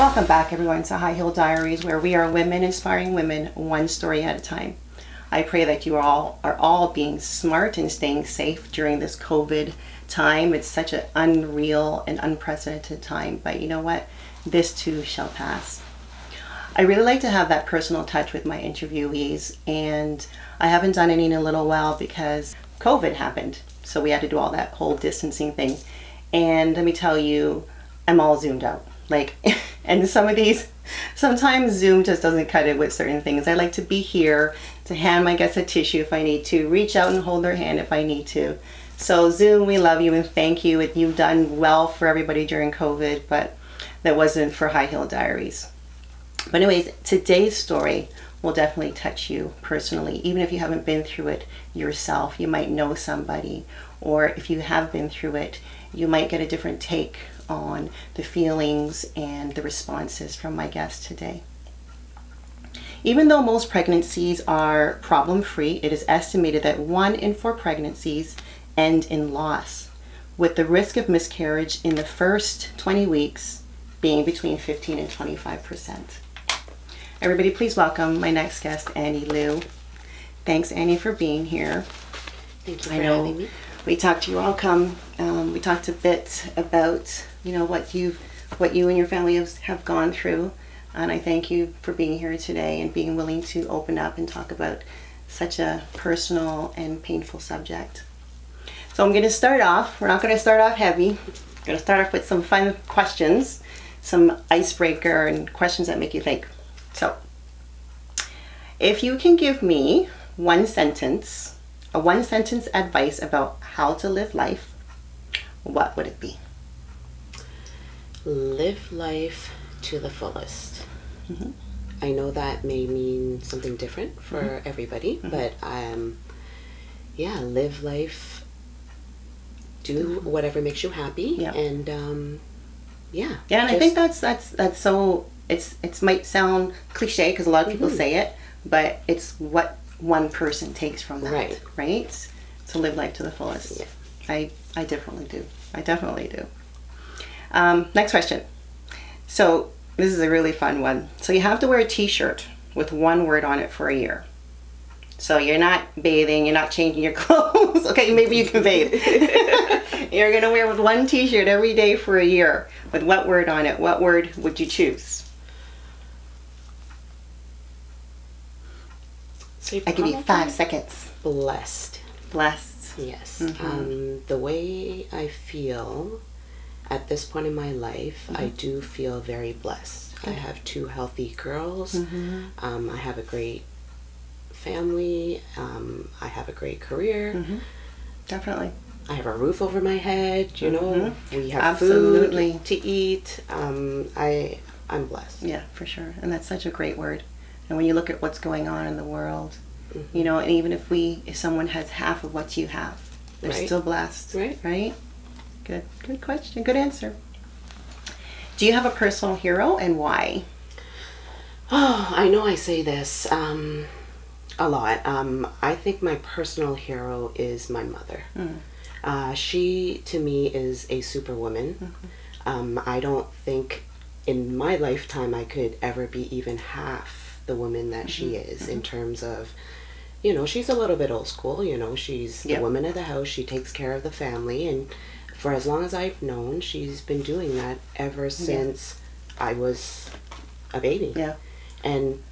Welcome back, everyone, to High Heel Diaries, where we are women inspiring women one story at a time. I pray that you are all being smart and staying safe during this COVID time. It's such an unreal and unprecedented time, but you know what? This too shall pass. I really like to have that personal touch with my interviewees, and I haven't done any in a little while because COVID happened. So we had to do all that whole distancing thing. And let me tell you, I'm all zoomed out. And sometimes Zoom just doesn't cut it with certain things. I like to be here, to hand my guests a tissue if I need to, reach out and hold their hand if I need to. So Zoom, we love you and thank you. You've done well for everybody during COVID, but that wasn't for High Heel Diaries. But anyways, today's story will definitely touch you personally. Even if you haven't been through it yourself, you might know somebody, or if you have been through it, you might get a different take on the feelings and the responses from my guest today. Even though most pregnancies are problem-free, it is estimated that 1 in 4 pregnancies end in loss, with the risk of miscarriage in the first 20 weeks being between 15 and 25%. Everybody, please welcome my next guest, Annie Luu. Thanks, Annie, for being here. Thank you for having me. We talked, you're welcome. We talked a bit about, what you and your family have gone through. And I thank you for being here today and being willing to open up and talk about such a personal and painful subject. So I'm going to start off. We're not going to start off heavy. I'm going to start off with some fun questions, some icebreaker and questions that make you think. So if you can give me a one sentence advice about how to live life, what would it be? Live life to the fullest. Mm-hmm. I know that may mean something different for everybody, but live life, do whatever makes you happy, and and I think that's so. It might sound cliche because a lot of people say it, but it's what one person takes from that, right? To live life to the fullest. Yeah. I definitely do. Next question. So this is a really fun one. So you have to wear a t-shirt with one word on it for a year. So you're not bathing, you're not changing your clothes. Okay, maybe you can bathe. You're going to wear with one t-shirt every day for a year with what word on it? What word would you choose? So I give you 5 seconds. Blessed. Blessed. Yes. The way I feel at this point in my life, I do feel very blessed. I have 2 healthy girls. I have a great family. I have a great career. Definitely. I have a roof over my head. We have Absolutely. food to eat. I'm blessed. Yeah, for sure. And that's such a great word. And when you look at what's going on in the world, and even if someone has half of what you have, they're still blessed. Right? Good question. Good answer. Do you have a personal hero and why? Oh, I know I say this a lot. I think my personal hero is my mother. She, to me, is a superwoman. I don't think in my lifetime I could ever be even half the woman that she is in terms of, she's a little bit old school, she's the woman of the house, she takes care of the family, and for as long as I've known, she's been doing that ever since I was a baby. Yeah. And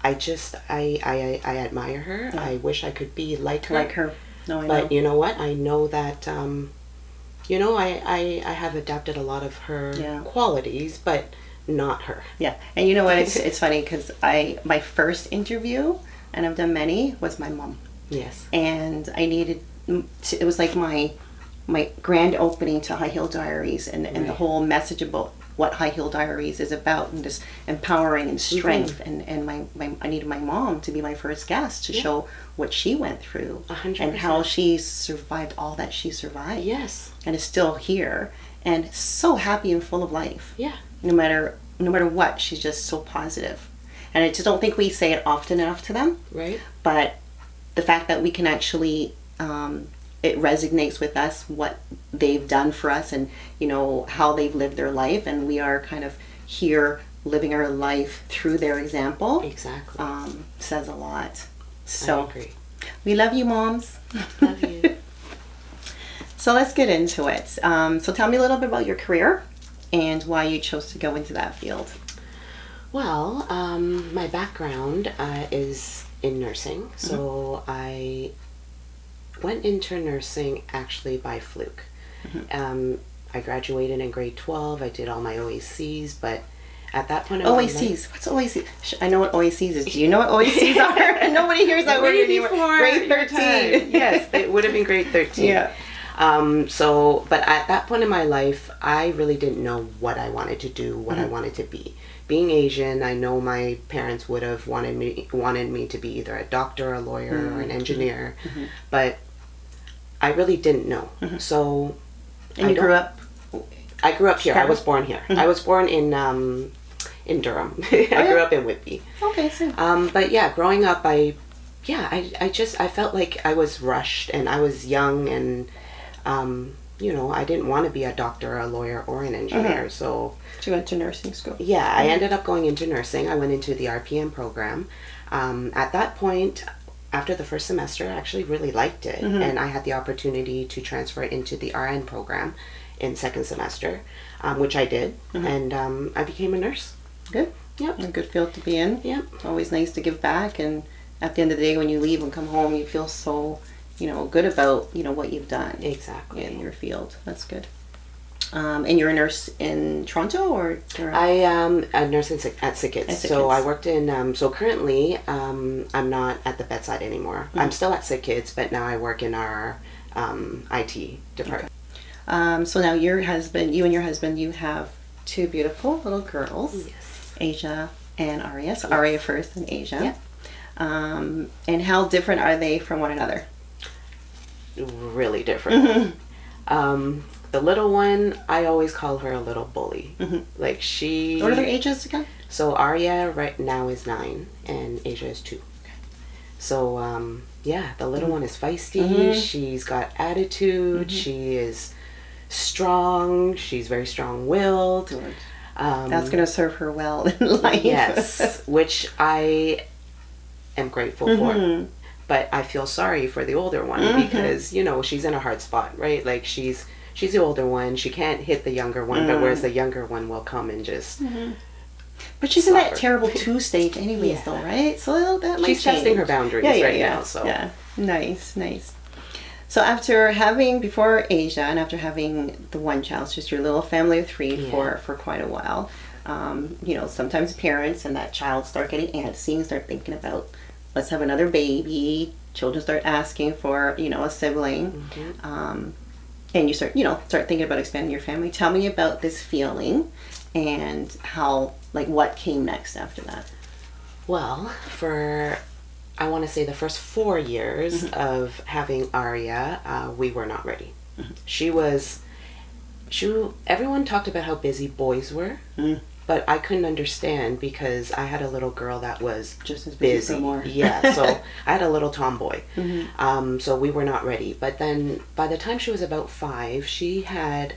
I admire her. Yeah. I wish I could be like her. Like her. No, I know. But you know what? I know that, I have adapted a lot of her qualities, but not her. Yeah. And you know what? It's funny because my first interview, and I've done many, was my mom. Yes. And I needed to, it was like my grand opening to High Heel Diaries and the whole message about what High Heel Diaries is about, and this empowering and strength. And I needed my mom to be my first guest to show what she went through 100%. And how she survived all that she survived. Yes. And is still here and so happy and full of life. Yeah. No matter what, she's just so positive. And I just don't think we say it often enough to them. Right. But the fact that we can actually, it resonates with us what they've done for us, and how they've lived their life, and we are kind of here living our life through their example, Exactly. says a lot. I So agree. we love you, moms. Love you. So let's get into it. So tell me a little bit about your career and why you chose to go into that field. Well, my background is in nursing, so I went into nursing actually by fluke. I graduated in grade 12. I did all my OACs, but at that point in my life... OACs. What's OAC? I know what OACs is. Do you know what OACs are? Nobody hears that word anymore. Grade 13. Yes, it would have been grade 13. Yeah. But at that point in my life, I really didn't know what I wanted to do, what I wanted to be. Being Asian, I know my parents would have wanted me to be either a doctor, a lawyer, or an engineer, but I really didn't know. So, And you grew up? I grew up here. I was born here. I was born in Durham. I grew up in Whitby. Okay, so. But yeah, growing up, I felt like I was rushed and I was young and, I didn't want to be a doctor, a lawyer, or an engineer. So you went to nursing school? Yeah, I ended up going into nursing. I went into the RPM program. At that point, after the first semester, I actually really liked it. And I had the opportunity to transfer into the RN program in second semester, which I did. And I became a nurse. Good. Yep. A good field to be in. Yep. Always nice to give back, and at the end of the day when you leave and come home, you feel so, good about, what you've done. Exactly. In your field. That's good. And you're a nurse in Toronto, or? I am a nurse at Sick Kids. So I worked in, so currently I'm not at the bedside anymore. I'm still at Sick Kids, but now I work in our IT department. Okay. So now you and your husband, you have two beautiful little girls. Yes. Asia and Aria. So Aria first and Asia. Yeah. And how different are they from one another? Really different. The little one, I always call her a little bully. Like she... What are their ages again? So Aria right now is 9 and Asia is 2. Okay. So the little one is feisty. She's got attitude. She is strong. She's very strong-willed. That's going to serve her well in life. Yes, which I am grateful for. But I feel sorry for the older one because, she's in a hard spot, right? Like she's the older one. She can't hit the younger one, but whereas the younger one will come and just... But she's in that terrible 2 stage anyways, though, right? So that might She's change. testing her boundaries now. So. Yeah, nice. So before Asia and after having the one child, it's just your little family of 3 for quite a while, sometimes parents and that child start getting antsy and start thinking about, let's have another baby. Children start asking for, a sibling. And you start thinking about expanding your family. Tell me about this feeling and how, what came next after that. Well, I want to say the first 4 years of having Aria, we were not ready. Everyone talked about how busy boys were, but I couldn't understand because I had a little girl that was just as busy. For more. Yeah, so I had a little tomboy. So we were not ready. But then by the time she was about 5, she had,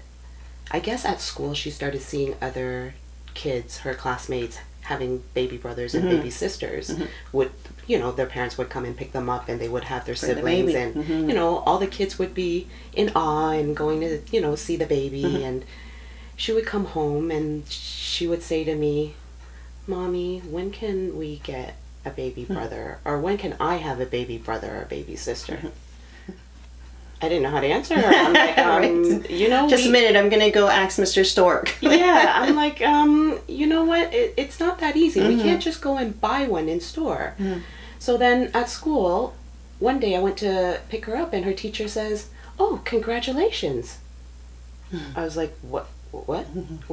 I guess at school she started seeing other kids, her classmates, having baby brothers and baby sisters. Their parents would come and pick them up and they would have their siblings and, all the kids would be in awe and going to, see the baby. And she would come home and she would say to me, Mommy, when can we get a baby brother? Or when can I have a baby brother or a baby sister? I didn't know how to answer her. I'm like, right. Just a minute, I'm going to go ask Mr. Stork. Yeah, I'm like, you know what? It's not that easy. We can't just go and buy one in store. So then at school, one day I went to pick her up and her teacher says, oh, congratulations. I was like, what? What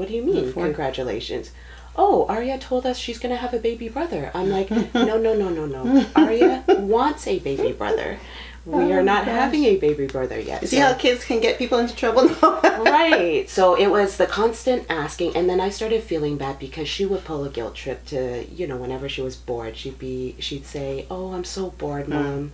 do you mean, congratulations? Oh, Aria told us she's going to have a baby brother. I'm like, no. Aria wants a baby brother. We are not having a baby brother yet. You see how kids can get people into trouble? Right. So it was the constant asking. And then I started feeling bad because she would pull a guilt trip to, whenever she was bored, she'd say, oh, I'm so bored, Mom.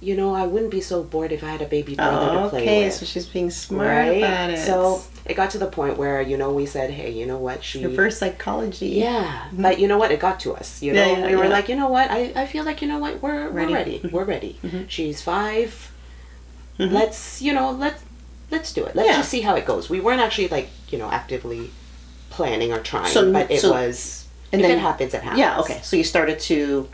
I wouldn't be so bored if I had a baby brother to play with. Okay, so she's being smart about it. So it got to the point where, you know, we said, hey, you know what, reverse psychology. Yeah, but you know what, it got to us, you know, we were like, you know what, I feel like, you know what, we're ready. We're ready. She's 5. Let's, you know, let's do it. Let's just see how it goes. We weren't actually like, you know, actively planning or trying, but it was, and if it happens, it happens. Yeah, okay. So you started to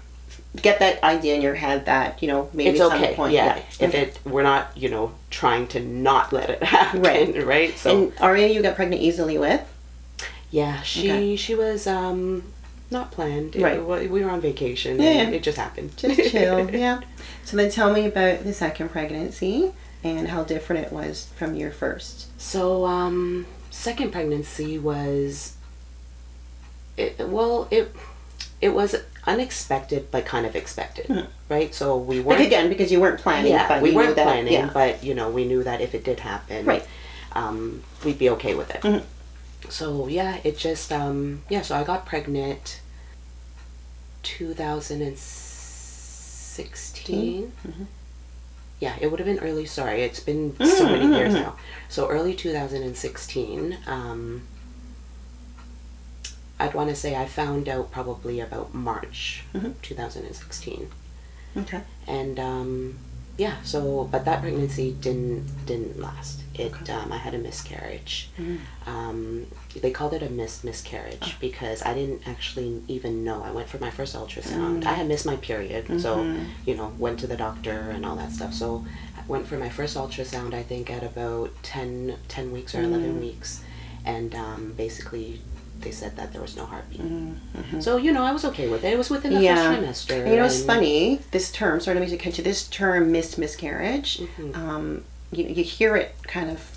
get that idea in your head that, you know, maybe it's okay. Point, If we're not, you know, trying to not let it happen, right? So, and Aria, you got pregnant easily with? Yeah, she was not planned. Right. We were on vacation. And it just happened. Just chill. Yeah. So then tell me about the second pregnancy and how different it was from your first. So second pregnancy was it was unexpected but kind of expected, right? So we weren't, like, again, because you weren't planning. Yeah, but we weren't that, planning, but you know, we knew that if it did happen, right, we'd be okay with it. So yeah, it just so I got pregnant 2016. Yeah, it would have been early. Sorry, it's been so many years now. So early 2016. I'd want to say I found out probably about March 2016. Okay. And so but that pregnancy didn't last. I had a miscarriage. They called it a miscarriage because I didn't actually even know. I went for my first ultrasound. I had missed my period, so you know, went to the doctor and all that stuff. So I went for my first ultrasound, I think at about 10 weeks or 11 weeks, and basically they said that there was no heartbeat. So, you know, I was okay with it. It was within the first trimester. And you know, it's funny, this term, sorry to make you catch you, this term, miscarriage, you hear it kind of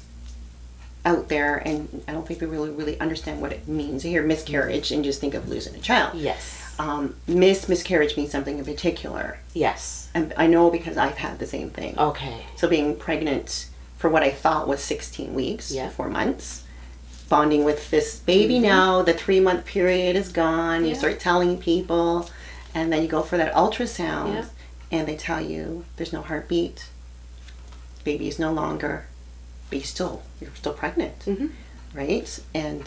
out there, and I don't think we really understand what it means. You hear miscarriage and just think of losing a child. Yes. Miscarriage means something in particular. Yes. And I know because I've had the same thing. Okay. So being pregnant for what I thought was 16 weeks, 4 months, bonding with this baby now, the 3-month period is gone, you start telling people, and then you go for that ultrasound, and they tell you there's no heartbeat, baby is no longer, but you're still pregnant, right? And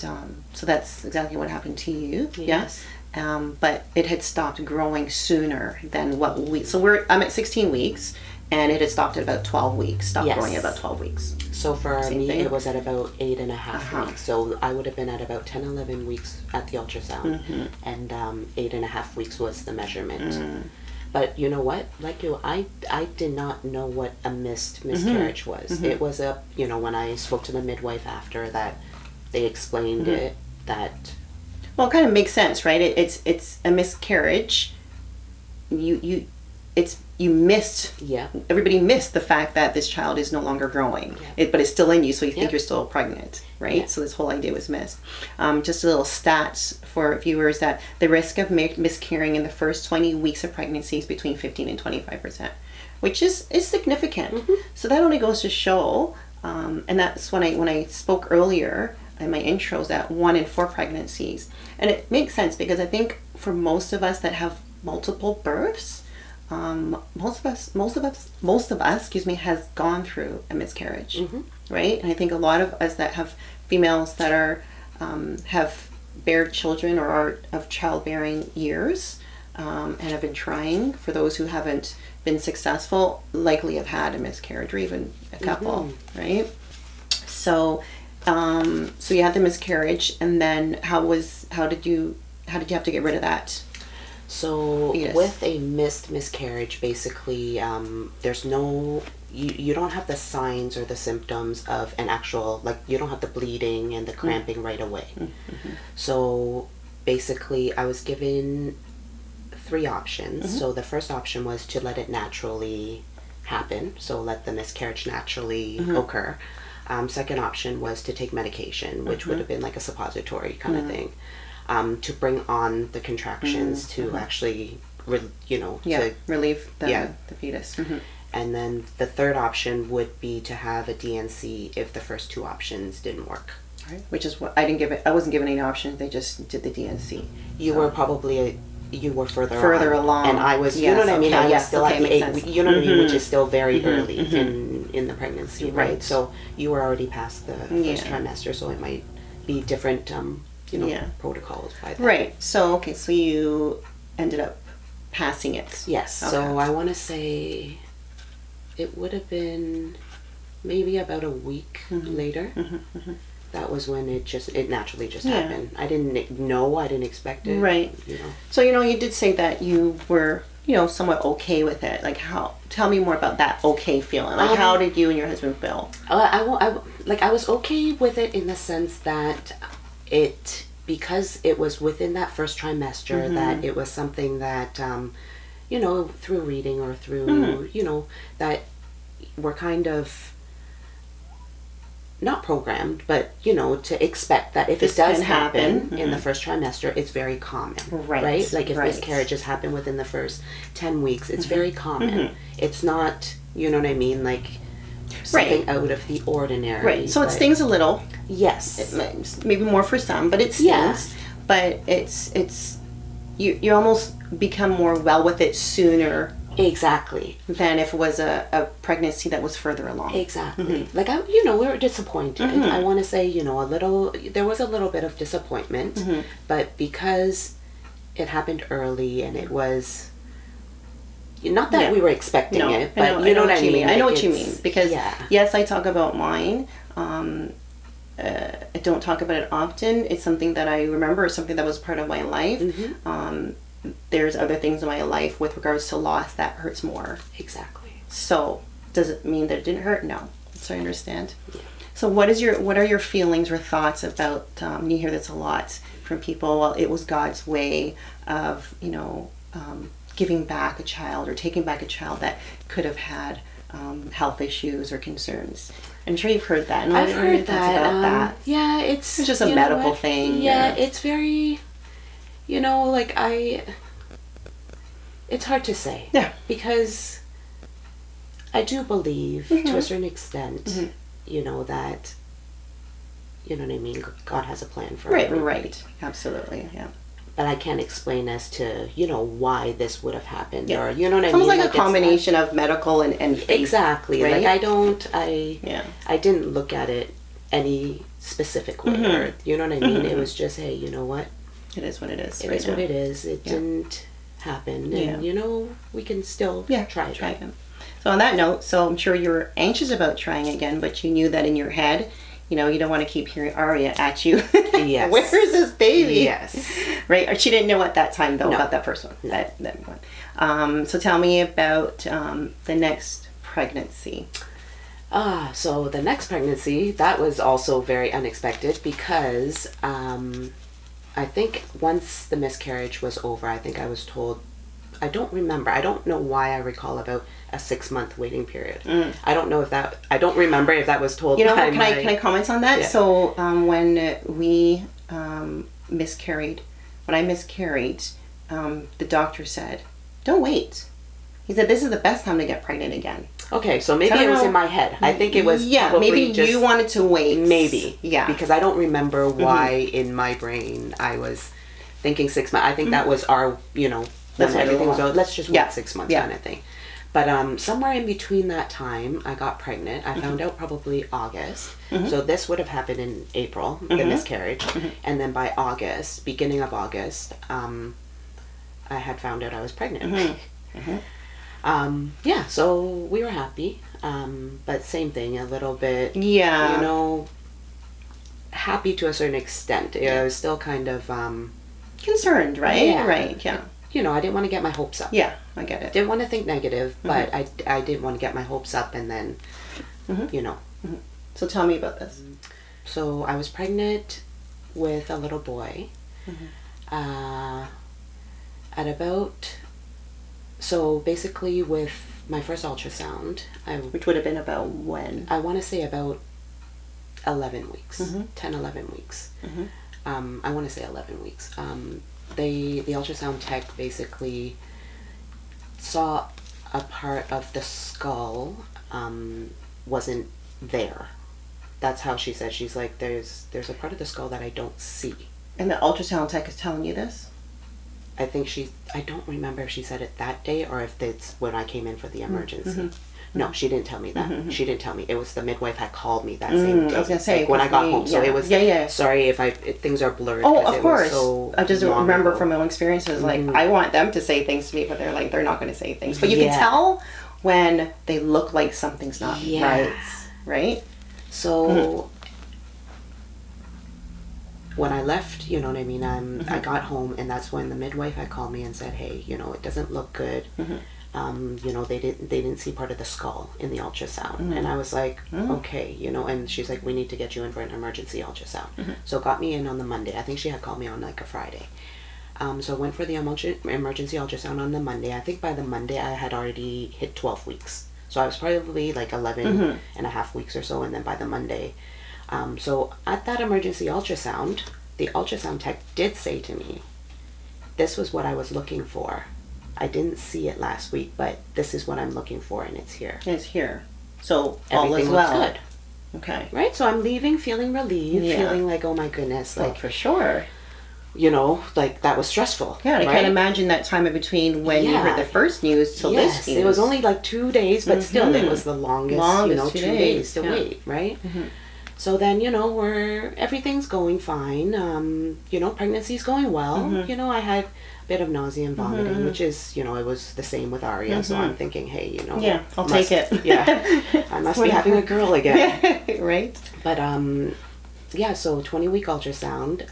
so that's exactly what happened to you. Yes. But it had stopped growing sooner than what I'm at 16 weeks, and it had stopped at about 12 weeks, growing at about 12 weeks. So for me, it was at about 8.5 weeks. So I would have been at about 10, 11 weeks at the ultrasound, and 8.5 weeks was the measurement. But you know what? Like you, I did not know what a miscarriage was. It was you know, when I spoke to the midwife after that, they explained it, that... Well, it kind of makes sense, right? It's a miscarriage. You missed, everybody missed the fact that this child is no longer growing, but it's still in you, so you think you're still pregnant, right? So this whole idea was missed. Just a little stats for viewers that the risk of miscarrying in the first 20 weeks of pregnancy is between 15 and 25%, which is significant. So that only goes to show, and that's when I spoke earlier in my intros, that 1 in 4 pregnancies, and it makes sense because I think for most of us that have multiple births, most of us, excuse me, has gone through a miscarriage, right? And I think a lot of us that have females that are have bared children or are of childbearing years, and have been trying. For those who haven't been successful, likely have had a miscarriage or even a couple, right? So, so you had the miscarriage, and then how did you have to get rid of that? So with a miscarriage, basically, there's no, you don't have the signs or the symptoms of an actual, like, you don't have the bleeding and the cramping right away. So basically, I was given 3 options. So the first option was to let it naturally happen, so let the miscarriage naturally occur. Second option was to take medication, which would have been like a suppository kind of thing. To bring on the contractions to actually, relieve the fetus. And then the third option would be to have a DNC if the first 2 options didn't work. Right. Which is what I wasn't given any options. They just did the DNC. You were probably further along, and I was, you know what I mean. I was still at the 8, you know what I mean, which is still very early in the pregnancy, right? So you were already past the first trimester, so it might be different, protocols by then. Right. So, okay, so you ended up passing it. Yes. Okay. So I want to say it would have been maybe about a week later. That was when it naturally just happened. I didn't know, I didn't expect it. Right. So, you did say that you were, somewhat okay with it. Like tell me more about that okay feeling. Like how did you and your husband feel? I was okay with it in the sense that because it was within that first trimester, that it was something that, through reading or through, that we're kind of not programmed, but to expect that if it does happen in the first trimester, it's very common, right? Like if miscarriages happen within the first 10 weeks, it's very common. It's not, you know what I mean, like something out of the ordinary. Right. So it stings a little. Yes. Maybe more for some, but it stings. Yeah. But it's you almost become more well with it sooner. Exactly. Than if it was a pregnancy that was further along. Exactly. Like we were disappointed. I want to say, there was a little bit of disappointment, but because it happened early and it was not that we were expecting it, but you know what I mean. I know what you mean, because yes, I talk about mine. I don't talk about it often. It's something that I remember. It's something that was part of my life. There's other things in my life with regards to loss that hurts more. Exactly. So does it mean that it didn't hurt? No. So I understand. Yeah. So what are your feelings or thoughts about, you hear this a lot from people, well, it was God's way of, giving back a child or taking back a child that could have had health issues or concerns. I'm sure you've heard that. I've heard that. About that. Yeah, it's just a medical thing. Yeah, it's very, it's hard to say. Yeah. Because I do believe to a certain extent, that, you know what I mean, God has a plan for everything. Right. Absolutely, yeah. But I can't explain as to, why this would have happened, or, you know what I mean? It's almost like a combination of medical and faith. Exactly. Right? Like I didn't look at it any specific way, or, you know what I mean? It was just, hey, you know what? It is what it is. It is what it is. It didn't happen, and, we can still try again. So on that note, I'm sure you were anxious about trying again, but you knew that in your head, you don't want to keep hearing Aria at you. Yes. Where is this baby? Yes. Right? Or she didn't know at that time, though, about that first one. No. That one. So tell me about the next pregnancy. So the next pregnancy, that was also very unexpected because I think once the miscarriage was over, I think I was told, I don't remember. I don't know why I recall about a 6-month waiting period. I don't know I don't remember if that was told. Can I comment on that? Yeah. So when we miscarried, when I miscarried, the doctor said, don't wait. He said, this is the best time to get pregnant again. Okay, so maybe it was in my head. I think it was maybe you wanted to wait. Maybe. Yeah. Because I don't remember why in my brain I was thinking 6 months. I think that was our, when everything was over, let's just wait 6 months kind of thing. But somewhere in between that time, I got pregnant. I found out probably August. So this would have happened in April, the miscarriage. And then by August, beginning of August, I had found out I was pregnant. So we were happy. But same thing, a little bit, happy to a certain extent. I was still kind of... concerned, right? Yeah. Right, yeah. I didn't want to get my hopes up. Yeah, I get it. Didn't want to think negative, but I didn't want to get my hopes up and then, So tell me about this. So I was pregnant with a little boy at about... So basically with my first ultrasound... Which would have been about when? I want to say about 11 weeks. 10, 11 weeks. I want to say 11 weeks. The ultrasound tech basically saw a part of the skull wasn't there. That's how she said. She's like, there's a part of the skull that I don't see. And the ultrasound tech is telling you this? I think I don't remember if she said it that day or if it's when I came in for the emergency. No, she didn't tell me that. She didn't tell me. It was the midwife had called me that same day. I was gonna say, like, when I got home. So it was. Yeah. Sorry if things are blurred. Oh, of course. So I just remember from my own experiences. Like, I want them to say things to me, but they're not going to say things. But you can tell when they look like something's not right. Right. So. When I left, you know what I mean, I got home, and that's when the midwife had called me and said, hey, you know, it doesn't look good. You know, they didn't see part of the skull in the ultrasound. And I was like, okay, you know, and she's like, we need to get you in for an emergency ultrasound. So got me in on the Monday. I think she had called me on like a Friday. So I went for the emergency ultrasound on the Monday. I think by the Monday I had already hit 12 weeks. So I was probably like 11 and a half weeks or so, and then by the Monday. So at that emergency ultrasound, the ultrasound tech did say to me, this was what I was looking for. I didn't see it last week, but this is what I'm looking for, and it's here. It's here. So everything looks good. Okay. Right? So I'm leaving feeling relieved, feeling like, oh my goodness. Like, for sure. You know, like, that was stressful. Yeah, I can't imagine that time in between when you heard the first news till this news. It was only like 2 days, but still, it was the longest you know, 2 days to wait, right? So then, you know, everything's going fine. You know, pregnancy's going well. You know, I had a bit of nausea and vomiting, which is, you know, it was the same with Aria. So I'm thinking, hey, you know. Yeah, I'll take it. I must be having a girl again. Right. But, so 20-week ultrasound.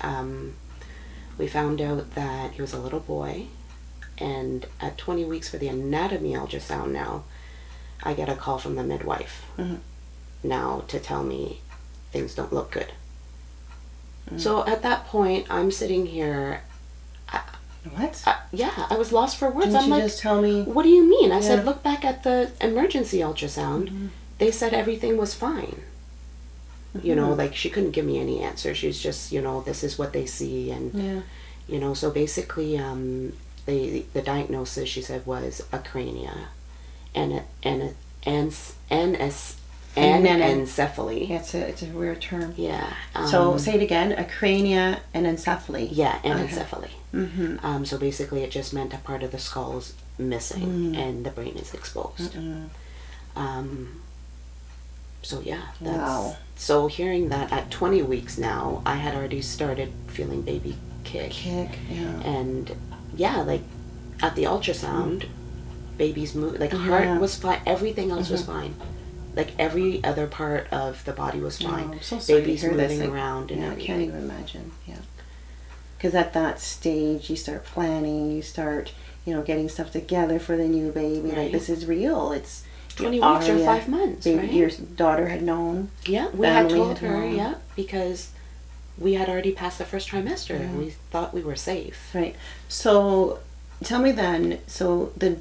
We found out that he was a little boy. And at 20 weeks for the anatomy ultrasound now, I get a call from the midwife now to tell me things don't look good. So at that point, I'm sitting here. What? I was lost for words. Didn't you just tell me? What do you mean? I said, look back at the emergency ultrasound. They said everything was fine. You know, like, she couldn't give me any answer. She's just, you know, this is what they see. And, you know, so basically, the diagnosis, she said, was acrania and anencephaly. Yeah, it's a weird term. Yeah. So say it again. Acrania and encephaly. Yeah, anencephaly. So basically, it just meant a part of the skull's missing and the brain is exposed. So yeah, that's so hearing that at 20 weeks now, I had already started feeling baby kick. And like at the ultrasound, baby's move, like heart was fine, everything else was fine. Like every other part of the body was fine. I'm so sorry baby's to hear moving this. around and I can't even imagine. Because at that stage, you start planning, you start, you know, getting stuff together for the new baby. Like, this is real. It's 20 weeks or 5 months, right? Your daughter had known. Yeah, we had told her, because we had already passed the first trimester and we thought we were safe. Right. So tell me then, so the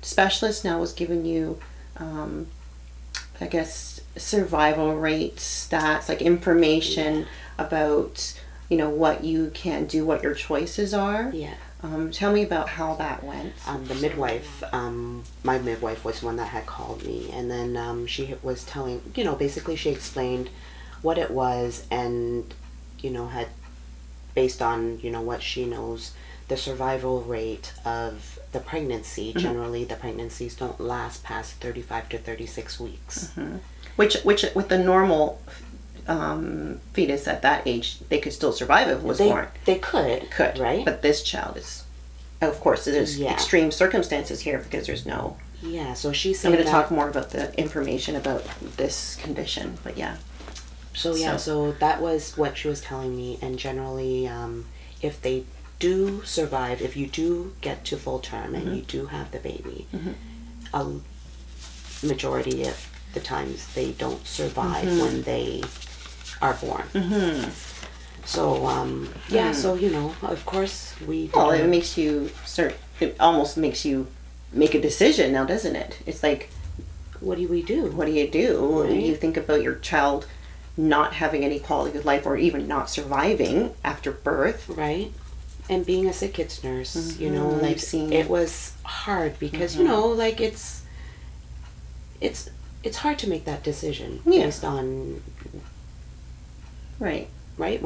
specialist now was giving you, I guess, survival rate stats, like information about, you know, what you can do, what your choices are. Yeah. Tell me about how that went. The midwife, my midwife was one that had called me, and then she was telling, you know, basically she explained what it was and, you know, had, based on, you know, what she knows, the survival rate of the pregnancy. Generally, the pregnancies don't last past 35 to 36 weeks. Which with the normal fetus at that age, they could still survive if it was born. They could, right? But this child is, of course, there's extreme circumstances here because there's no. Yeah, so she said. I'm going to talk more about the information about this condition, but So that was what she was telling me, and generally, if they do survive, if you do get to full term and you do have the baby, a majority of the times they don't survive when they are born. So so, you know, of course we it makes you it almost makes you make a decision now, doesn't it? It's like, what do we do? What do you do? Right. You think about your child not having any quality of life or even not surviving after birth. Right. And being a sick kids nurse, you know, like, it was hard because, you know, like, it's hard to make that decision based on right when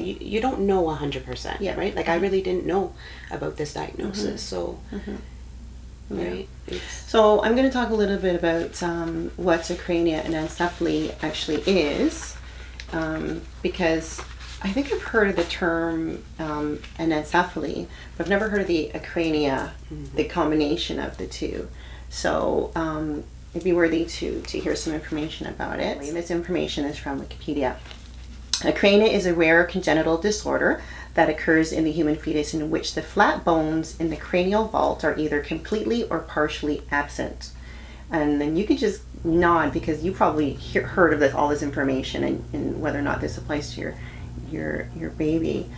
you don't know 100%, right? Like, I really didn't know about this diagnosis, so right? So I'm going to talk a little bit about what a crania and anencephaly actually is, because I think I've heard of the term anencephaly, but I've never heard of the acrania, the combination of the two. So it'd be worthy to hear some information about it. This information is from Wikipedia. Acrania is a rare congenital disorder that occurs in the human fetus in which the flat bones in the cranial vault are either completely or partially absent. And then you could just nod because you probably heard of all this information and whether or not this applies to your baby.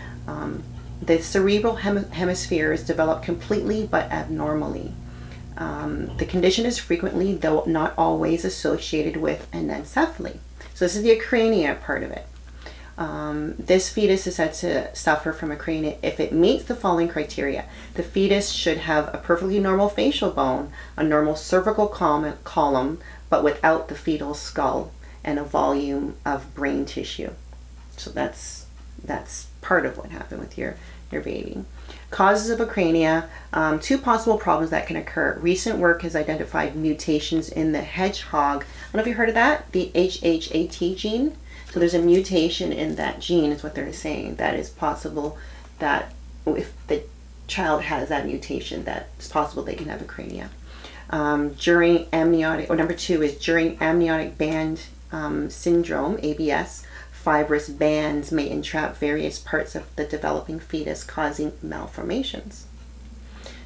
The cerebral hemispheres develop completely but abnormally. The condition is frequently, though not always, associated with anencephaly. So this is the acrania part of it. This fetus is said to suffer from acrania if it meets the following criteria. The fetus should have a perfectly normal facial bone, a normal cervical column, but without the fetal skull, and a volume of brain tissue. So that's part of what happened with your baby. Causes of acrania, two possible problems that can occur. Recent work has identified mutations in the hedgehog. I don't know if you heard of that, the HHAT gene. So there's a mutation in that gene, is what they're saying, that is possible that if the child has that mutation, that it's possible they can have acrania. During amniotic, or number two is during amniotic band syndrome, ABS, fibrous bands may entrap various parts of the developing fetus, causing malformations.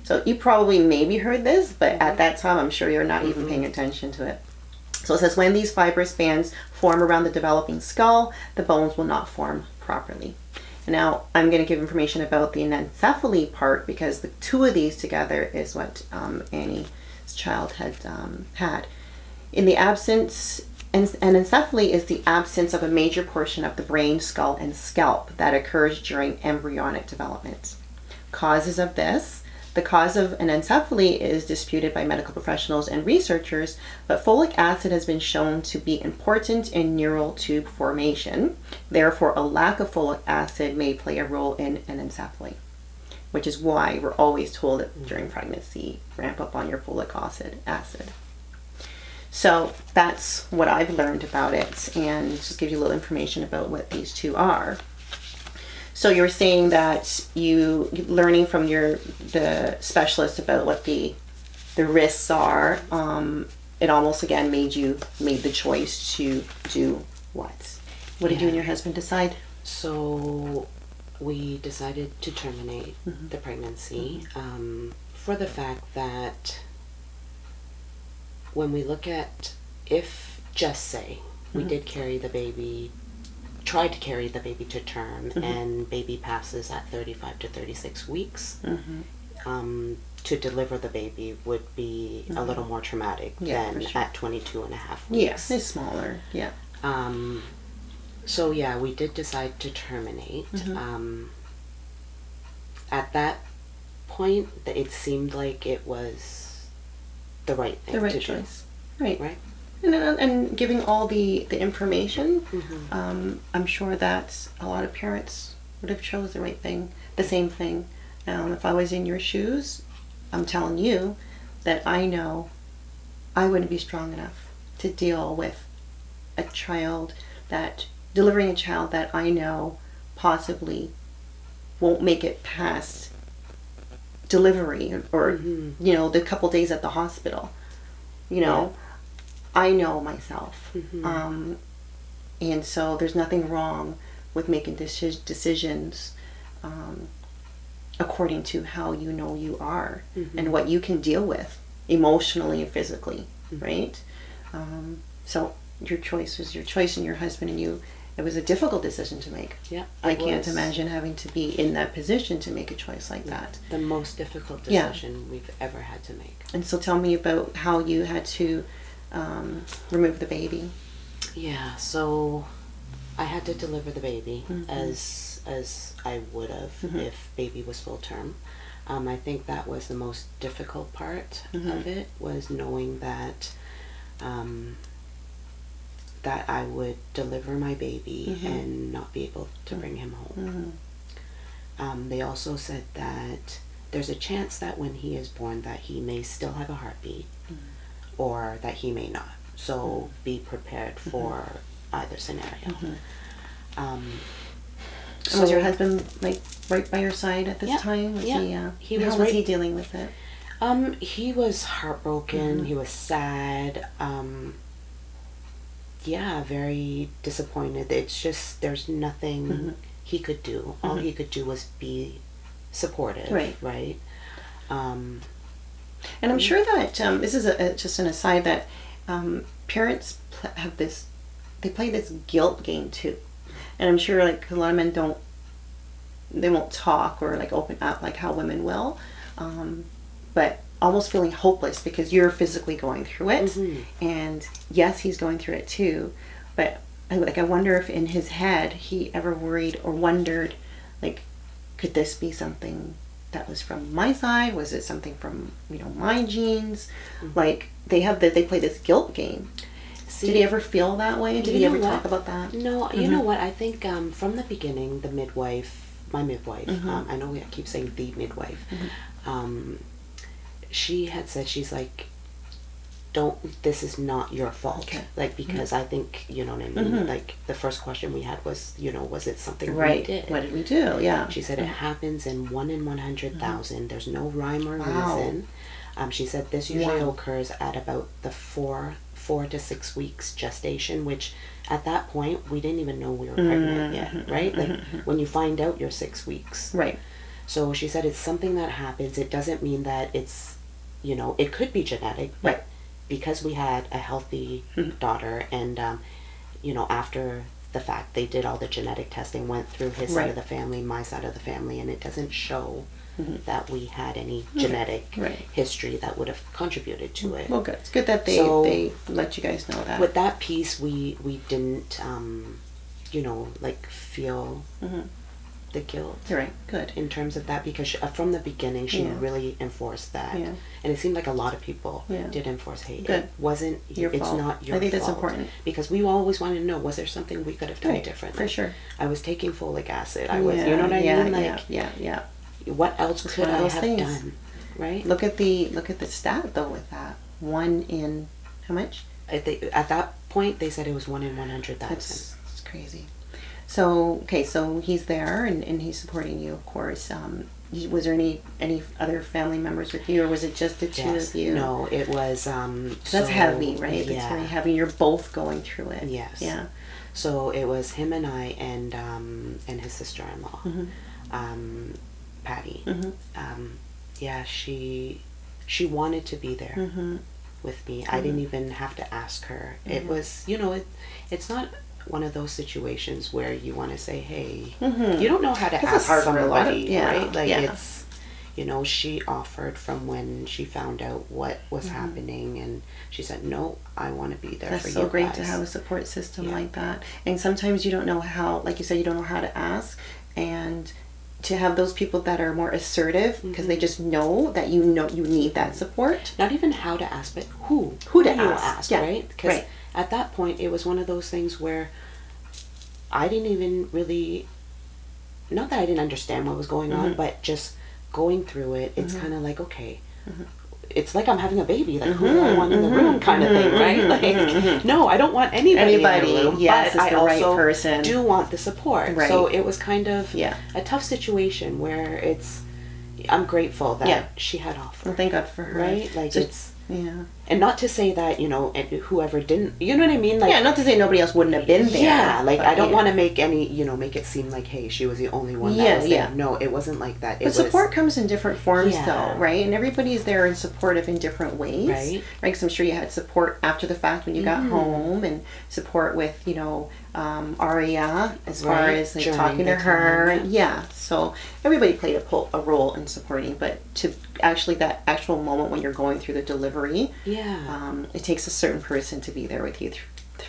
So you probably maybe heard this, but at that time, I'm sure you're not even paying attention to it. So it says when these fibrous bands form around the developing skull, the bones will not form properly. Now I'm going to give information about the anencephaly part because the two of these together is what Annie's child had had. In the absence, anencephaly is the absence of a major portion of the brain, skull, and scalp that occurs during embryonic development. Causes of this. The cause of anencephaly is disputed by medical professionals and researchers, but folic acid has been shown to be important in neural tube formation. Therefore, a lack of folic acid may play a role in anencephaly, which is why we're always told that during pregnancy, ramp up on your folic acid. So that's what I've learned about it, and just give you a little information about what these two are. So you were saying that you learning from the specialist about what the risks are. It almost again made the choice to do what? What did you and your husband decide? So we decided to terminate the pregnancy for the fact that when we look at, if just say we did carry the baby, tried to carry the baby to term, and baby passes at 35 to 36 weeks, to deliver the baby would be a little more traumatic than at 22 and a half weeks. Yes, it's smaller. Yeah. So yeah, we did decide to terminate. At that point, it seemed like it was the right thing to choice. do. Right. And giving all the information, I'm sure that a lot of parents would have chose the right thing, the same thing. If I was in your shoes, I'm telling you that I know I wouldn't be strong enough to deal with delivering a child that I know possibly won't make it past delivery or the couple days at the hospital. I know myself. And so there's nothing wrong with making decisions according to how you are and what you can deal with emotionally and physically, right? So your choice was your choice, and your husband and you, it was a difficult decision to make. Yeah, I can't imagine having to be in that position to make a choice like that. The most difficult decision we've ever had to make. And so tell me about how you had to remove the baby. Yeah, so I had to deliver the baby as I would have if baby was full term. I think that was the most difficult part of it, was knowing that that I would deliver my baby and not be able to bring him home. They also said that there's a chance that when he is born that he may still have a heartbeat, or that he may not. So be prepared for either scenario. So was your husband like right by your side at this time? Was he was how was he dealing with it? He was heartbroken. He was sad. Very disappointed. It's just there's nothing he could do. All he could do was be supportive. Right. And I'm sure that this is just an aside that parents have this. They play this guilt game too, and I'm sure like a lot of men they won't talk or like open up like how women will, but almost feeling hopeless because you're physically going through it, and yes, he's going through it too, but I wonder if in his head he ever worried or wondered, like, could this be something that was from my side? Was it something from my genes? Like they play this guilt game. Did he ever feel that way? Did he ever talk about that? No, you know what? I think from the beginning, my midwife, I know I keep saying the midwife, she had said, she's like, this is not your fault. Okay. Like, because I think, you know what I mean? Like, the first question we had was, was it something we did? What did we do? Yeah. She said it happens in 1 in 100,000. There's no rhyme or reason. She said this usually occurs at about the 4 to 6 weeks gestation, which at that point, we didn't even know we were pregnant yet, right? Like, when you find out you're 6 weeks. Right. So she said it's something that happens. It doesn't mean that it's, it could be genetic, but because we had a healthy daughter and, after the fact, they did all the genetic testing, went through his side of the family, my side of the family, and it doesn't show that we had any genetic history that would have contributed to it. Well, good. It's good that they let you guys know that. With that piece, we didn't, feel the guilt. Right. Good. In terms of that, because from the beginning, she really enforced that. Yeah. And it seemed like a lot of people did enforce, hey, it wasn't your fault. It's not your fault. I think that's important. Because we always wanted to know, was there something we could have done differently? For sure. I was taking folic acid. I was, you know what I mean? Like, yeah. What else could I have done? Right? Look at the stat though with that. 1 in how much? At that point, they said it was 1 in 100,000. That's crazy. So so he's there and he's supporting you, of course. Was there any other family members with you, or was it just the two of you? No, it was. That's heavy, right? Yeah. It's very heavy. You're both going through it. Yes. Yeah. So it was him and I and his sister-in-law, Patty. She wanted to be there with me. I didn't even have to ask her. It was, it's not one of those situations where you want to say, hey, you don't know how to ask somebody, right? Like it's, she offered from when she found out what was happening, and she said, no, I want to be there for you guys. That's so great to have a support system like that. And sometimes you don't know how, like you said, you don't know how to ask, and to have those people that are more assertive because they just know that you need that support. Not even how to ask, but who to ask, right? Because at that point, it was one of those things where I didn't even really, not that I didn't understand what was going on, but just going through it, it's kind of like, okay, it's like I'm having a baby, like who do I want in the room kind of thing, right? Like, no, I don't want anybody in the room, yes, but I also right person. do want the support. Right. So it was kind of a tough situation where I'm grateful that she had offered. Well, thank God for her. Right? Like and not to say that, and whoever didn't, you know what I mean? Like, not to say nobody else wouldn't have been there. Yeah, like, I don't want to make any, make it seem like, hey, she was the only one that was there. No, it wasn't like that. But support comes in different forms, though, right? And everybody's there and supportive in different ways. Right. Because I'm sure you had support after the fact when you got home, and support with, Aria, as far as like talking to her. Yeah, so everybody played a role in supporting, but to actually that actual moment when you're going through the delivery, it takes a certain person to be there with you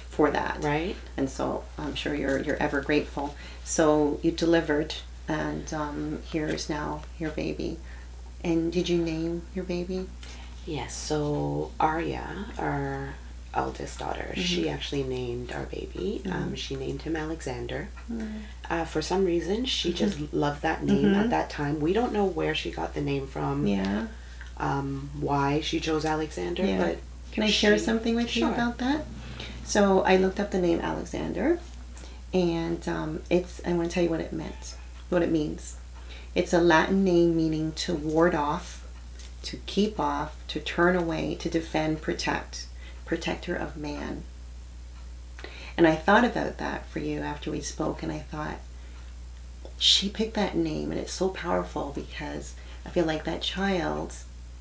for that, right? And so I'm sure you're ever grateful. So you delivered, and here's now your baby. And did you name your baby? Yes. So Aria, eldest daughter. She actually named our baby. She named him Alexander. For some reason, she just loved that name at that time. We don't know where she got the name from. Yeah. Why she chose Alexander, Yeah. but Can I share something with you about that? So I looked up the name Alexander, and I want to tell you what it means. It's a Latin name meaning to ward off, to keep off, to turn away, to defend, protect, protector of man. And I thought about that for you after we spoke, and I thought, she picked that name, and it's so powerful because I feel like that child,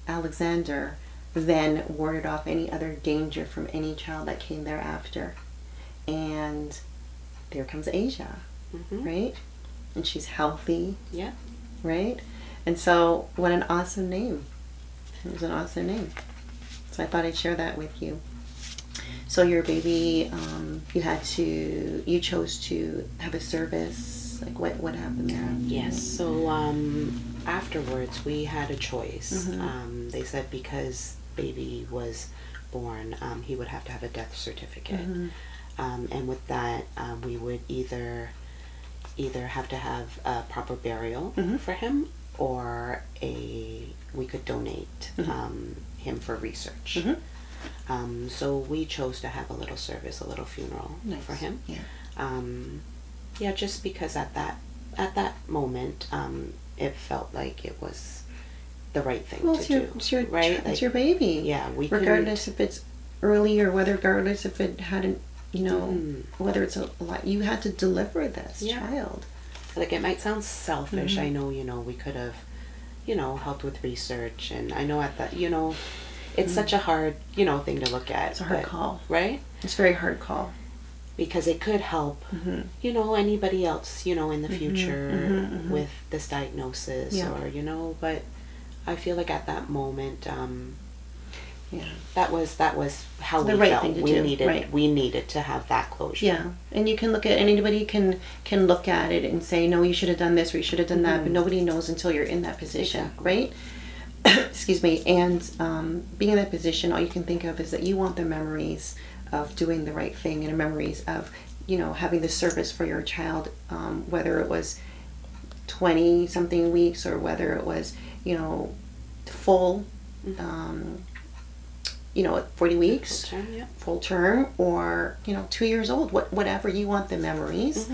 Alexander, then warded off any other danger from any child that came thereafter. And there comes Asia, right? And she's healthy. Yeah. Right? And so, what an awesome name. It was an awesome name. So I thought I'd share that with you. So your baby, you chose to have a service. Like what happened there? Yes. So afterwards, we had a choice. They said because baby was born, he would have to have a death certificate. And with that, we would either have to have a proper burial for him, or we could donate him for research. So we chose to have a little service, a little funeral for him. Yeah, just because at that moment, it felt like it was the right thing to do. It's your baby. Yeah, regardless if it's early or regardless if it hadn't, whether it's a lot, you had to deliver this child. Like, it might sound selfish. I know, we could have, helped with research, and I know it's such a hard, thing to look at. It's a hard call. Right? It's a very hard call. Because it could help, anybody else, in the future with this diagnosis or, but I feel like at that moment, that was how we right felt. Thing to do. We needed to have that closure. Yeah, and you can look at, anybody can look at it and say, no, you should have done this or you should have done that, but nobody knows until you're in that position, right? Excuse me. And being in that position, all you can think of is that you want the memories of doing the right thing and memories of, having the service for your child, whether it was 20 something weeks or whether it was, full, 40 weeks, full term, or 2 years old, whatever. You want the memories.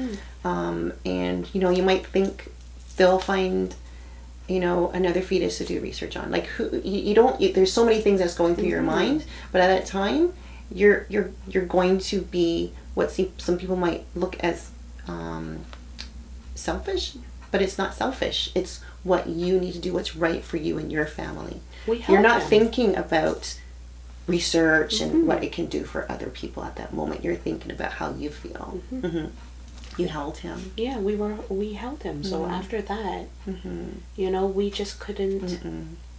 And you might think they'll find another fetus to do research on. Like, who you don't. There's so many things that's going through your mind, but at that time, you're going to be what some people might look as selfish, but it's not selfish. It's what you need to do, what's right for you and your family. You're not thinking about research and what it can do for other people at that moment. You're thinking about how you feel. You held him. Yeah, we held him. So after that, we just couldn't,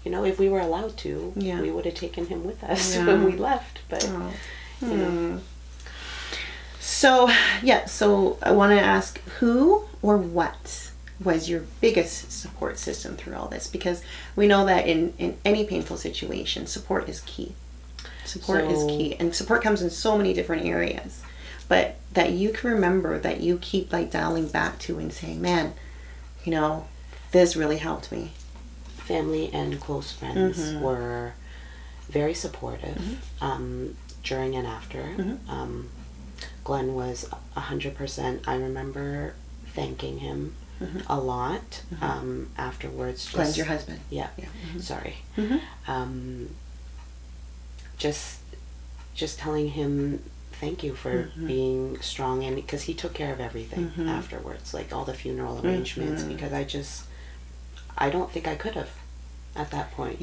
if we were allowed to, we would have taken him with us when we left. But, So I want to ask, who or what was your biggest support system through all this? Because we know that in any painful situation, support is key. Support is key. And support comes in so many different areas. But that you can remember, that you keep like back to and saying, man, this really helped me. Family and close friends were very supportive during and after. Glenn was 100%. I remember thanking him a lot afterwards. Glenn's your husband. Yeah. Sorry. Just telling him thank you for being strong, and because he took care of everything afterwards, like all the funeral arrangements, because I don't think I could have at that point,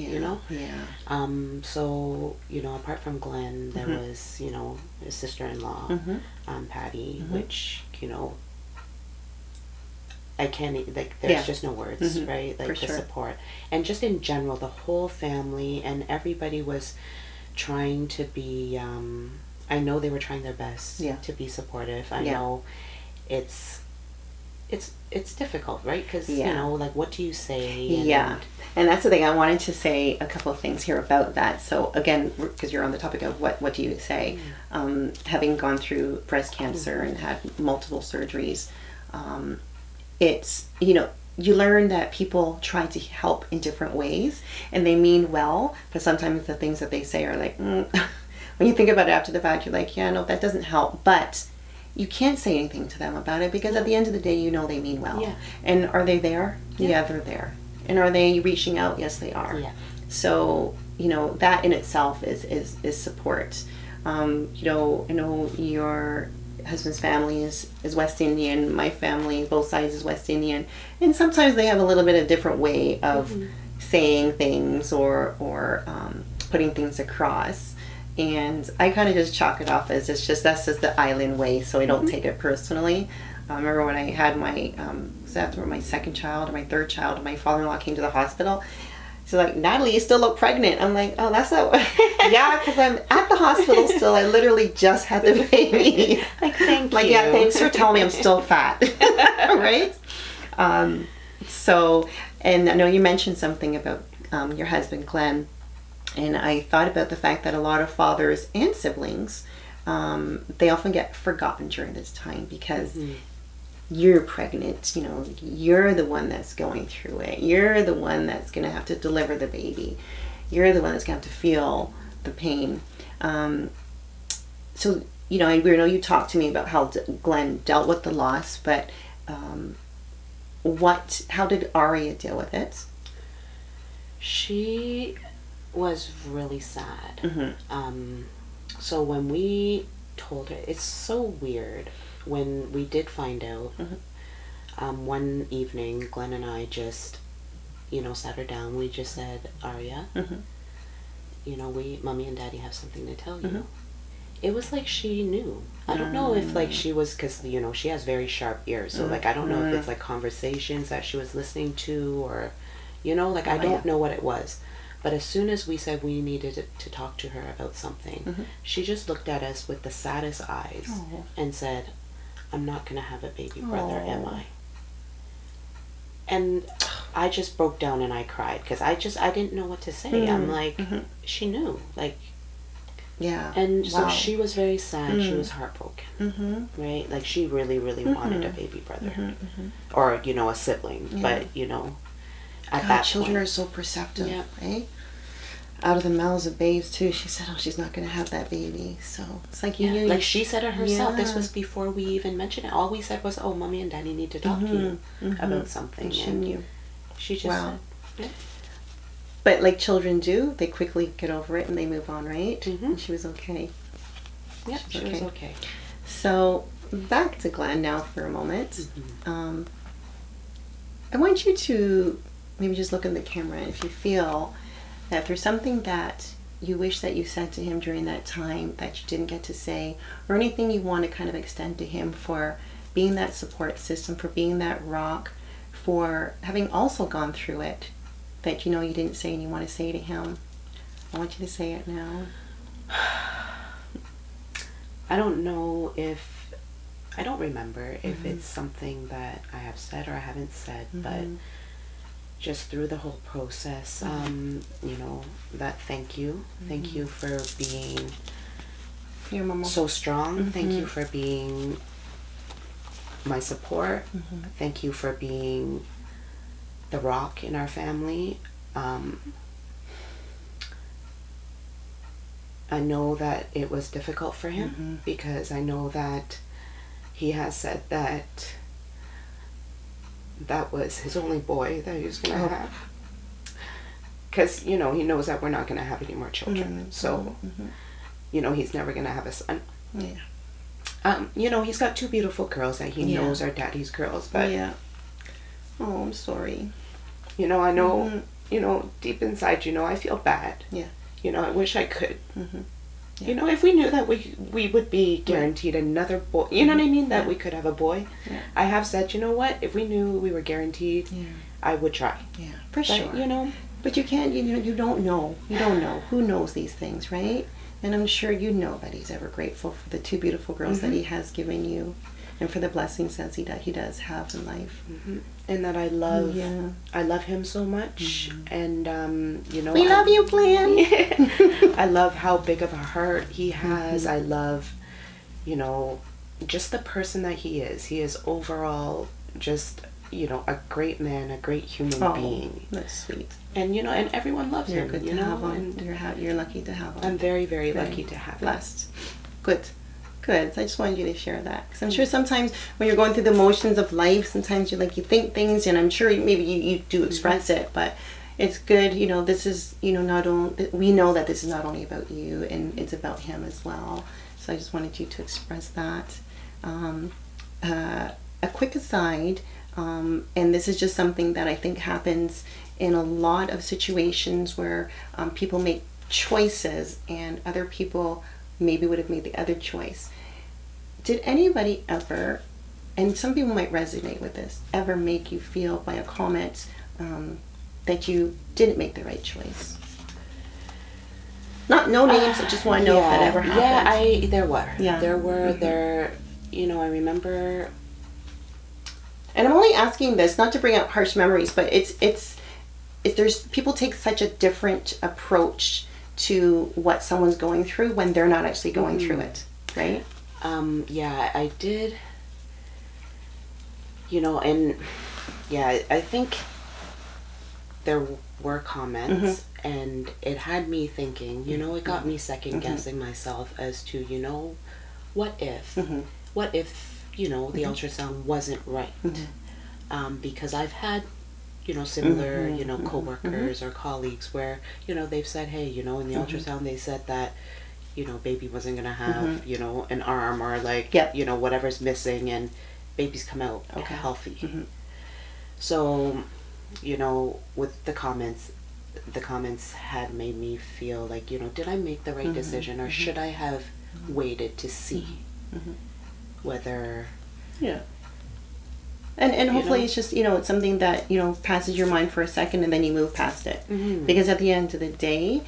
so apart from Glenn, there was his sister-in-law, Patty, which I can't, like, there's just no words, right? Like, the support, and just in general, the whole family and everybody was trying to be, I know they were trying their best to be supportive. I know it's it's difficult, right? Because Yeah. you know, like, what do you say? Yeah. And that's the thing. I wanted to say a couple of things here about that. So again, because you're on the topic of what do you say, having gone through breast cancer and had multiple surgeries, it's, you know, you learn that people try to help in different ways, and they mean well, but sometimes the things that they say are like, when you think about it after the fact, you're like, yeah, no, that doesn't help. But you can't say anything to them about it, because at the end of the day, you know they mean well. Yeah. And are they there? Yeah, they're there. And are they reaching out? Yes, they are. Yeah. So, you know, that in itself is support. You know, I know your husband's family is West Indian. My family, both sides, is West Indian. And sometimes they have a little bit of different way of saying things or putting things across. And I kind of just chalk it off as that's just the island way, so I don't take it personally. I remember when I had my, after my second child or my third child, and my father-in-law came to the hospital. She's like, Natalie, you still look pregnant. I'm like, oh, that's not yeah, because I'm at the hospital still. I literally just had the baby. Like, thank like, you. yeah, thanks for telling me I'm still fat. Right? So, and I know you mentioned something about your husband, Glenn. And I thought about the fact that a lot of fathers and siblings, they often get forgotten during this time, because you're pregnant, you know, you're the one that's going through it. You're the one that's going to have to deliver the baby. You're the one that's going to have to feel the pain. So, you know, I know you talked to me about how Glenn dealt with the loss, but how did Aria deal with it? She was really sad. So when we told her, it's so weird. When we did find out, one evening, Glenn and I just, you know, sat her down. We just said, Aria, you know, Mommy and Daddy have something to tell you. It was like she knew. I don't know if, like, she was, because, you know, she has very sharp ears. So, like, I don't know if it's, like, conversations that she was listening to, or, you know, like, I don't know what it was. But as soon as we said we needed to talk to her about something, she just looked at us with the saddest eyes and said, I'm not going to have a baby brother, am I? And I just broke down and I cried, because I didn't know what to say. I'm like, she knew. Like, yeah. And so she was very sad. She was heartbroken. Right? Like, she really, really wanted a baby brother. Or, you know, a sibling. But, you know, at that children point, are so perceptive, right? Out of the mouths of babes too. She said, "Oh, she's not going to have that baby." So it's like you knew. Like, she said it herself. This was before we even mentioned it. All we said was, "Oh, Mommy and Daddy need to talk to you about something." And she knew. She just said, But like children do, they quickly get over it and they move on, right? And she was okay. Yeah, she was okay. So back to Glenn now for a moment. I want you to maybe just look in the camera, and if you feel that there's something that you wish that you said to him during that time that you didn't get to say, or anything you want to kind of extend to him for being that support system, for being that rock, for having also gone through it, that you know you didn't say and you want to say to him. I want you to say it now. I don't know if, I don't remember if it's something that I have said or I haven't said, but just through the whole process, you know, that thank you for being Your mama. so strong. Thank you for being my support. Thank you for being the rock in our family. I know that it was difficult for him, because I know that he has said that that was his only boy that he was going to have. Because, you know, he knows that we're not going to have any more children. So, you know, he's never going to have a son. You know, he's got two beautiful girls that he knows are daddy's girls. But, oh, I'm sorry. You know, I know, you know, deep inside, you know, I feel bad. You know, I wish I could. You know, if we knew that we would be guaranteed another boy, you know what I mean? That we could have a boy. I have said, you know what? If we knew we were guaranteed, I would try. For sure. You know. But you can't, you know, you don't know. You don't know. Who knows these things, right? And I'm sure you know that he's ever grateful for the two beautiful girls that he has given you. and for the blessings that he does have in life. And that I love him so much. And we love you, Glenn. I love how big of a heart he has. I love, just the person that he is. He is overall just, a great man, a great human being. That's sweet. And and everyone loves him. Good to have him. You're lucky to have him. I'm very, very lucky to have him. Blessed. Good. I just wanted you to share that, because I'm sure sometimes when you're going through the motions of life, sometimes you think things, and I'm sure maybe you do express it, but it's good. This is not only, we know that this is not only about you, and it's about him as well. So I just wanted you to express that. A quick aside, and this is just something that I think happens in a lot of situations where people make choices and other people maybe would have made the other choice. Did anybody ever, and some people might resonate with this, ever make you feel by a comment that you didn't make the right choice? No names, I just want to know if that ever happened. There were. I remember. And I'm only asking this not to bring up harsh memories, but it's there's people take such a different approach to what someone's going through when they're not actually going through it, right? I did, I think there were comments, and it had me thinking, it got me second guessing myself as to, what if the ultrasound wasn't right? Because I've had similar, co-workers or colleagues where, they've said, hey, in the ultrasound they said that, baby wasn't going to have, an arm or whatever's missing, and babies come out healthy. So, with the comments had made me feel like, did I make the right decision, or should I have waited to see whether... And hopefully it's just, it's something that, passes your mind for a second and then you move past it. Because at the end of the day,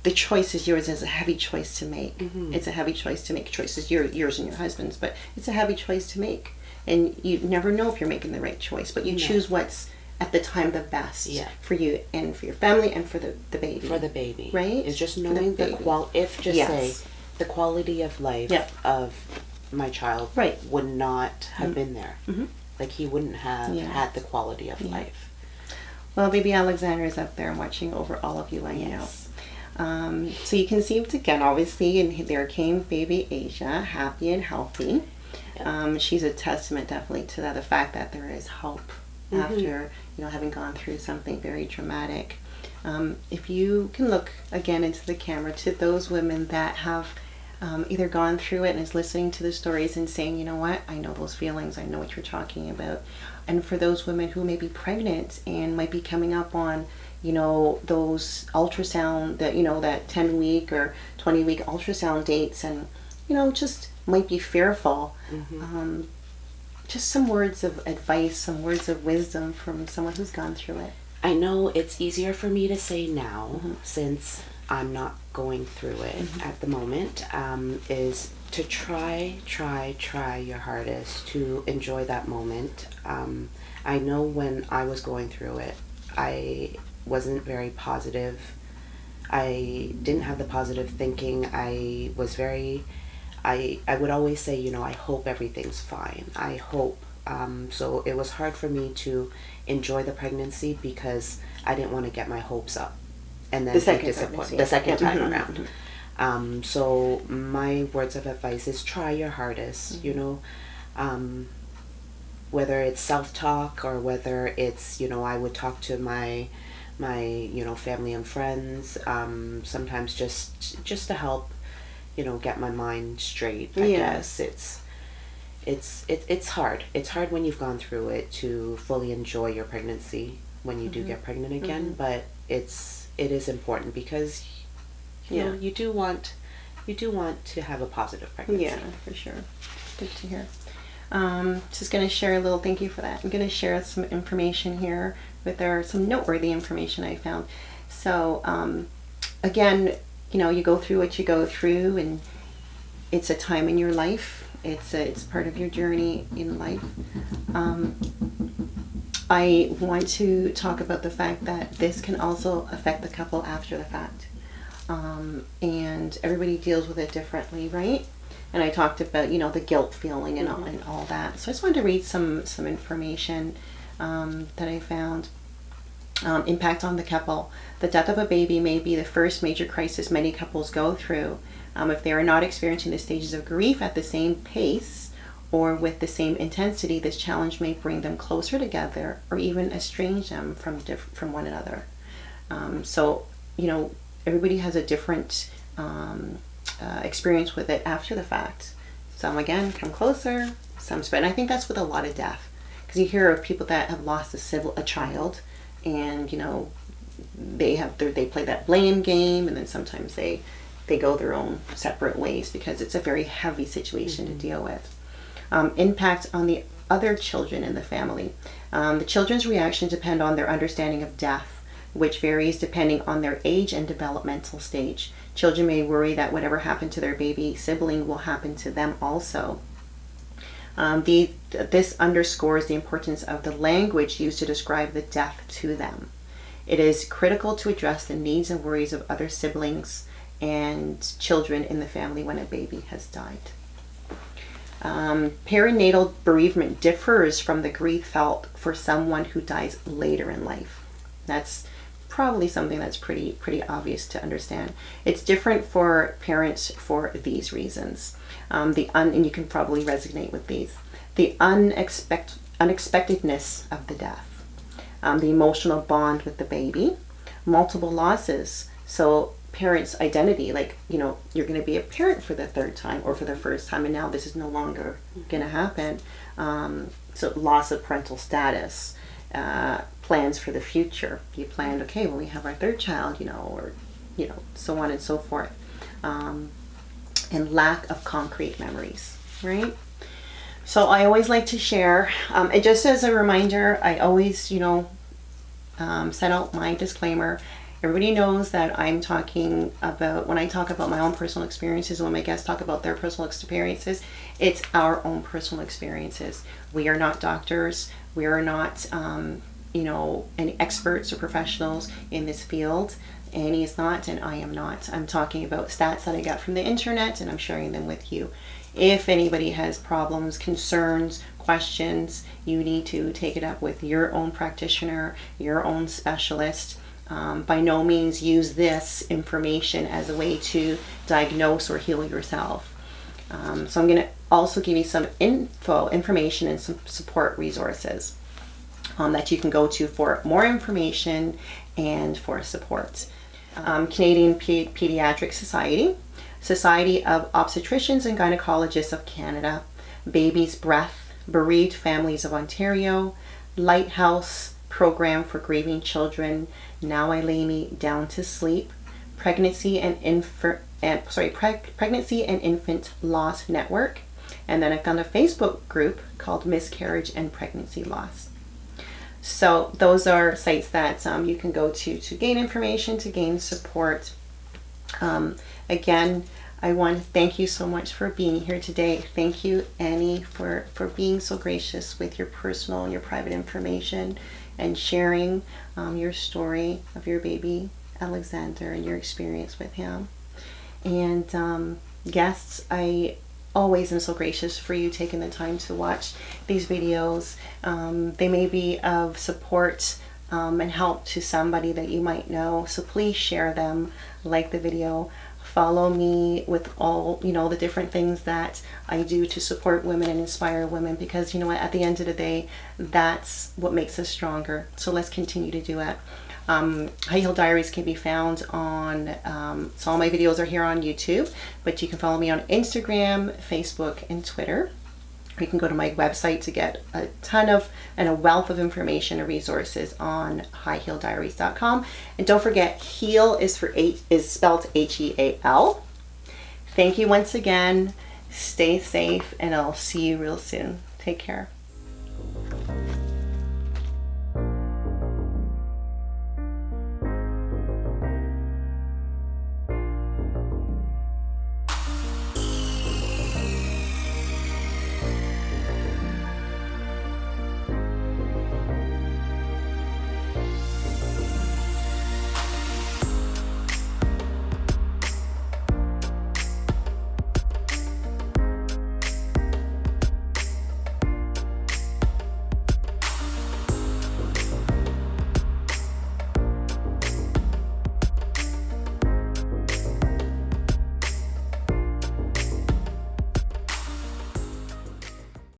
the choice is yours. It's a heavy choice to make. It's a heavy choice to make. Choices, yours and your husband's, but it's a heavy choice to make. And you never know if you're making the right choice, but you choose what's at the time the best for you and for your family and for the baby. For the baby. Right? It's just knowing say, the quality of life of my child would not have been there. Like, he wouldn't have had the quality of life. Well, baby Alexander is up there watching over all of you, I know. So you conceived again, obviously, and there came baby Asia, happy and healthy. She's a testament definitely to the fact that there is hope after having gone through something very traumatic. If you can look again into the camera to those women that have either gone through it and is listening to the stories and saying, you know what, I know those feelings, I know what you're talking about. And for those women who may be pregnant and might be coming up on, those ultrasound, that 10-week or 20-week ultrasound dates, and, just might be fearful. Just some words of advice, some words of wisdom from someone who's gone through it. I know it's easier for me to say now, since I'm not going through it at the moment, is to try your hardest to enjoy that moment. I know when I was going through it, I wasn't very positive. I didn't have the positive thinking. I would always say, I hope everything's fine. I hope. So it was hard for me to enjoy the pregnancy because I didn't want to get my hopes up and then be disappointed the second time around. So my words of advice is try your hardest, whether it's self-talk or whether it's, I would talk to my family and friends, sometimes just to help, get my mind straight. I guess it's hard. It's hard when you've gone through it to fully enjoy your pregnancy when you do get pregnant again, but it is important because you do want to have a positive pregnancy. Yeah, for sure. Good to hear. Just going to share a little, thank you for that. I'm going to share some information here with some noteworthy information I found. So, again, you go through what you go through, and it's a time in your life It's part of your journey in life. I want to talk about the fact that this can also affect the couple after the fact. And everybody deals with it differently, right? And I talked about, the guilt feeling and, and all that. So I just wanted to read some information that I found. Impact on the couple. The death of a baby may be the first major crisis many couples go through. If they are not experiencing the stages of grief at the same pace or with the same intensity, this challenge may bring them closer together or even estrange them from one another. So, everybody has a different experience with it after the fact. Some, again, come closer, some spread. And I think that's with a lot of death. Because you hear of people that have lost a child, and, they play that blame game, and then sometimes they go their own separate ways because it's a very heavy situation to deal with. Impact on the other children in the family. The children's reactions depend on their understanding of death, which varies depending on their age and developmental stage. Children may worry that whatever happened to their baby sibling will happen to them also. This underscores the importance of the language used to describe the death to them. It is critical to address the needs and worries of other siblings and children in the family when a baby has died. Perinatal bereavement differs from the grief felt for someone who dies later in life. That's probably something that's pretty obvious to understand. It's different for parents for these reasons. And you can probably resonate with these. The unexpectedness of the death, the emotional bond with the baby, multiple losses. So parents' identity, you're going to be a parent for the third time or for the first time, and now this is no longer going to happen. So loss of parental status, plans for the future. You planned, okay, when we have our third child, or so on and so forth. And lack of concrete memories, right? So I always like to share, and just as a reminder, I always, set out my disclaimer. Everybody knows that I'm talking about, when I talk about my own personal experiences, when my guests talk about their personal experiences, it's our own personal experiences. We are not doctors. We are not, any experts or professionals in this field. Annie is not, and I am not. I'm talking about stats that I got from the internet, and I'm sharing them with you. If anybody has problems, concerns, questions, you need to take it up with your own practitioner, your own specialist. By no means use this information as a way to diagnose or heal yourself. So I'm going to also give you some information, and some support resources that you can go to for more information and for support. Canadian Pediatric Society, Society of Obstetricians and Gynecologists of Canada, Baby's Breath, Bereaved Families of Ontario, Lighthouse Program for Grieving Children, Now I Lay Me Down to Sleep, Pregnancy and Infant Loss Network, and then I found a Facebook group called Miscarriage and Pregnancy Loss. So those are sites that you can go to gain information, to gain support. Again, I want to thank you so much for being here today. Thank you, Annie, for being so gracious with your personal and your private information and sharing your story of your baby, Alexander, and your experience with him. And guests, I always am so gracious for you taking the time to watch these videos. They may be of support and help to somebody that you might know, so please share them, like the video, follow me with all the different things that I do to support women and inspire women, because at the end of the day, that's what makes us stronger. So let's continue to do it. High Heel Diaries can be found on, so all my videos are here on YouTube, but you can follow me on Instagram, Facebook, and Twitter. Or you can go to my website to get a ton of and a wealth of information and resources on highheeldiaries.com. And don't forget, heel is spelled H-E-A-L. Thank you once again. Stay safe, and I'll see you real soon. Take care.